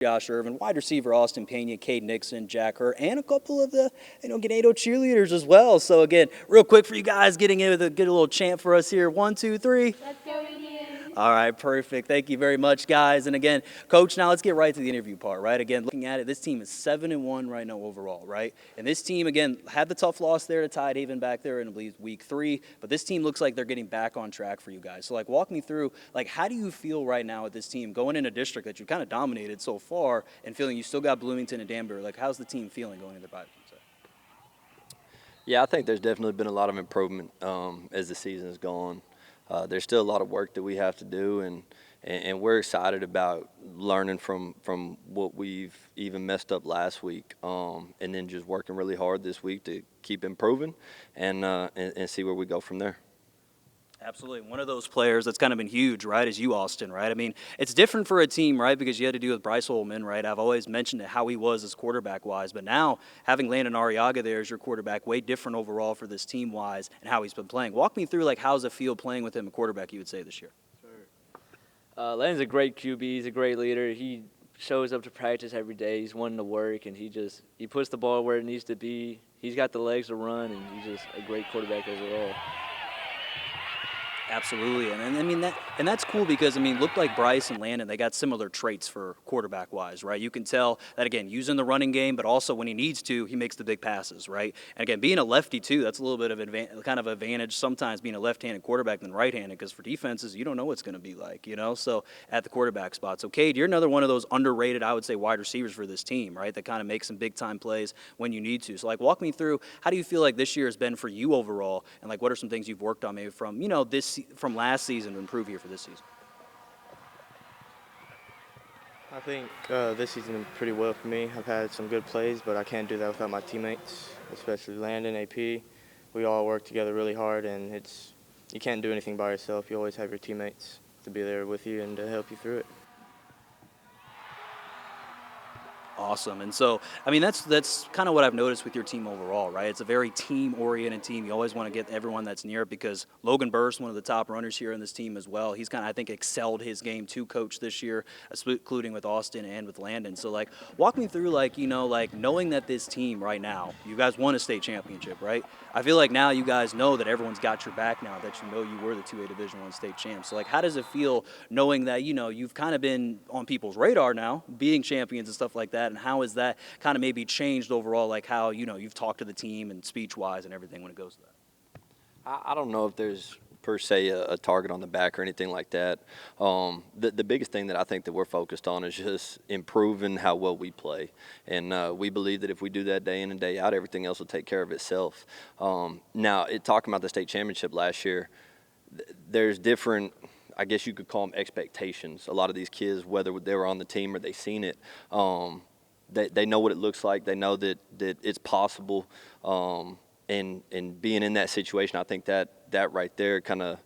Josh Irvin, wide receiver Austin Pena, Cade Nixon, Jack Hurt, and a couple of the Ganado cheerleaders as well. So again, real quick for you guys, getting in with get a little chant for us here. 1, 2, 3. Let's go Indians. All right, perfect. Thank you very much, guys. And again, Coach, now let's get right to the interview part, right? Again, looking at it, this team is 7-1 right now overall, right? And this team, again, had the tough loss there to Tidehaven back there in, I believe, week 3. But this team looks like they're getting back on track for you guys. So, walk me through, how do you feel right now with this team going in a district that you kind of dominated so far and feeling you still got Bloomington and Danbury? How's the team feeling going into the bye? Yeah, I think there's definitely been a lot of improvement as the season has gone. There's still a lot of work that we have to do, and we're excited about learning from what we've even messed up last week, and then just working really hard this week to keep improving and see where we go from there. Absolutely. One of those players that's kind of been huge, right, is you, Austin, right? I mean, it's different for a team, right, because you had to do with Bryce Holman, right? I've always mentioned how he was as quarterback-wise, but now having Landon Arriaga there as your quarterback, way different overall for this team-wise and how he's been playing. Walk me through, how's it feel playing with him a quarterback, you would say, this year? Sure. Landon's a great QB. He's a great leader. He shows up to practice every day. He's wanting to work, and he puts the ball where it needs to be. He's got the legs to run, and he's just a great quarterback overall. Absolutely, and that's cool because looked like Bryce and Landon, they got similar traits for quarterback wise, right? You can tell that again using the running game, but also when he needs to, he makes the big passes, right? And again, being a lefty too, that's a little bit of advantage sometimes being a left-handed quarterback than right-handed because for defenses you don't know what's going to be like, So at the quarterback spot, so Cade, you're another one of those underrated, I would say, wide receivers for this team, right? That kind of makes some big-time plays when you need to. So walk me through how do you feel like this year has been for you overall, and what are some things you've worked on maybe from last season to improve here for this season? I think this season went pretty well for me. I've had some good plays, but I can't do that without my teammates, especially Landon, AP. We all work together really hard, and you can't do anything by yourself. You always have your teammates to be there with you and to help you through it. Awesome. And so, that's kind of what I've noticed with your team overall, right? It's a very team-oriented team. You always want to get everyone that's near it because Logan Burst, one of the top runners here in this team as well, he's kind of, I think, excelled his game to coach this year, including with Austin and with Landon. So, walk me through, knowing that this team right now, you guys won a state championship, right? I feel like now you guys know that everyone's got your back now, that you were the 2A Division I state champs. So, how does it feel knowing that, you've kind of been on people's radar now, being champions and stuff like that, and how has that kind of maybe changed overall, how, you've talked to the team and speech-wise and everything when it goes to that? I don't know if there's per se a target on the back or anything like that. The biggest thing that I think that we're focused on is just improving how well we play. And we believe that if we do that day in and day out, everything else will take care of itself. Now, talking about the state championship last year, there's different, I guess you could call them expectations. A lot of these kids, whether they were on the team or they seen it, they know what it looks like. They know that it's possible. And being in that situation, I think that right there kind of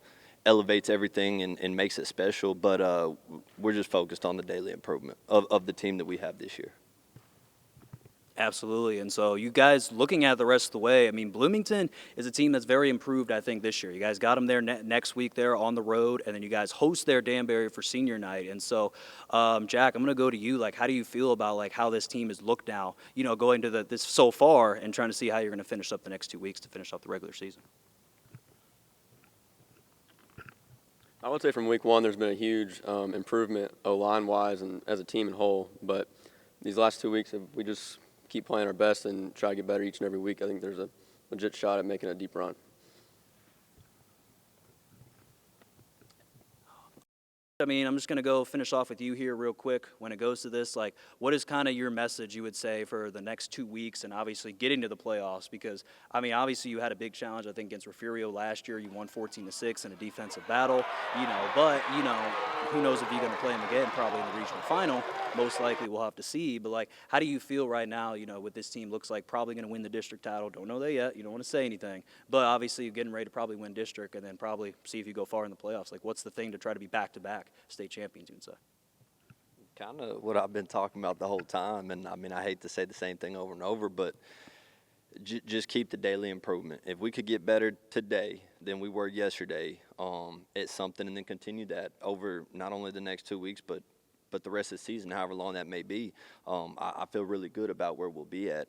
elevates everything and makes it special. But we're just focused on the daily improvement of the team that we have this year. Absolutely. And so you guys looking at the rest of the way, Bloomington is a team that's very improved, I think, this year. You guys got them there next week there on the road, and then you guys host their Danbury for senior night. And so, Jack, I'm going to go to you. How do you feel about, how this team has looked now, going to this so far and trying to see how you're going to finish up the next 2 weeks to finish up the regular season? I would say from week 1 there's been a huge improvement O-line-wise and as a team in whole. But these last 2 weeks, we just keep playing our best and try to get better each and every week. I think there's a legit shot at making a deep run. I'm just going to go finish off with you here real quick. When it goes to this, what is kind of your message, you would say, for the next 2 weeks and obviously getting to the playoffs? Because, obviously you had a big challenge, I think, against Refugio last year. You won 14-6 in a defensive battle, but, who knows if you're going to play them again, probably in the regional final. Most likely we'll have to see. But, how do you feel right now, with this team? Looks like probably going to win the district title. Don't know that yet. You don't want to say anything. But, obviously, you're getting ready to probably win district and then probably see if you go far in the playoffs. What's the thing to try to be back-to-back state champions, you would say? Kind of what I've been talking about the whole time. And, I hate to say the same thing over and over, but just keep the daily improvement. If we could get better today than we were yesterday at something and then continue that over not only the next 2 weeks, but but the rest of the season, however long that may be, I feel really good about where we'll be at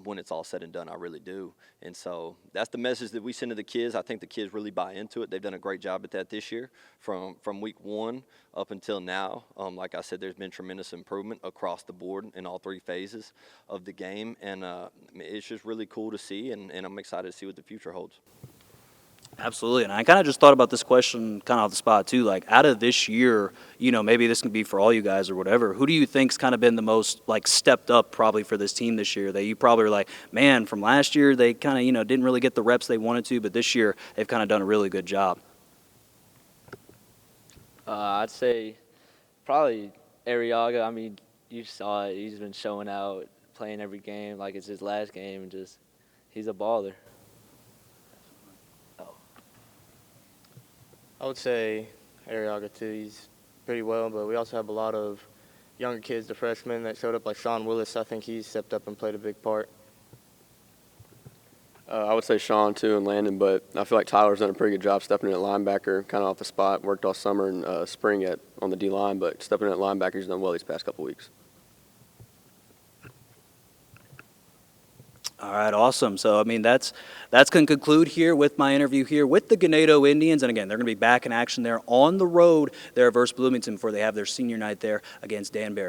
when it's all said and done. I really do. And so that's the message that we send to the kids. I think the kids really buy into it. They've done a great job at that this year from week 1 up until now. Like I said, there's been tremendous improvement across the board in all 3 phases of the game. And it's just really cool to see, and I'm excited to see what the future holds. Absolutely, and I kind of just thought about this question kind of off the spot too. Like, out of this year, maybe this can be for all you guys or whatever. Who do you think's kind of been the most like stepped up probably for this team this year? That you probably were like, man, from last year they kind of didn't really get the reps they wanted to, but this year they've kind of done a really good job. I'd say probably Arriaga. I mean, you saw it. He's been showing out, playing every game like it's his last game, and just he's a baller. I would say Arriaga too. He's pretty well, but we also have a lot of younger kids, the freshmen that showed up, like Sean Willis. I think he's stepped up and played a big part. I would say Sean too and Landon, but I feel like Tyler's done a pretty good job stepping in at linebacker, kind of off the spot. Worked all summer and spring on the D line, but stepping in at linebacker, he's done well these past couple weeks. All right, awesome. So, I mean, that's going to conclude here with my interview here with the Ganado Indians. And again, they're going to be back in action there on the road there versus Bloomington before they have their senior night there against Danbury.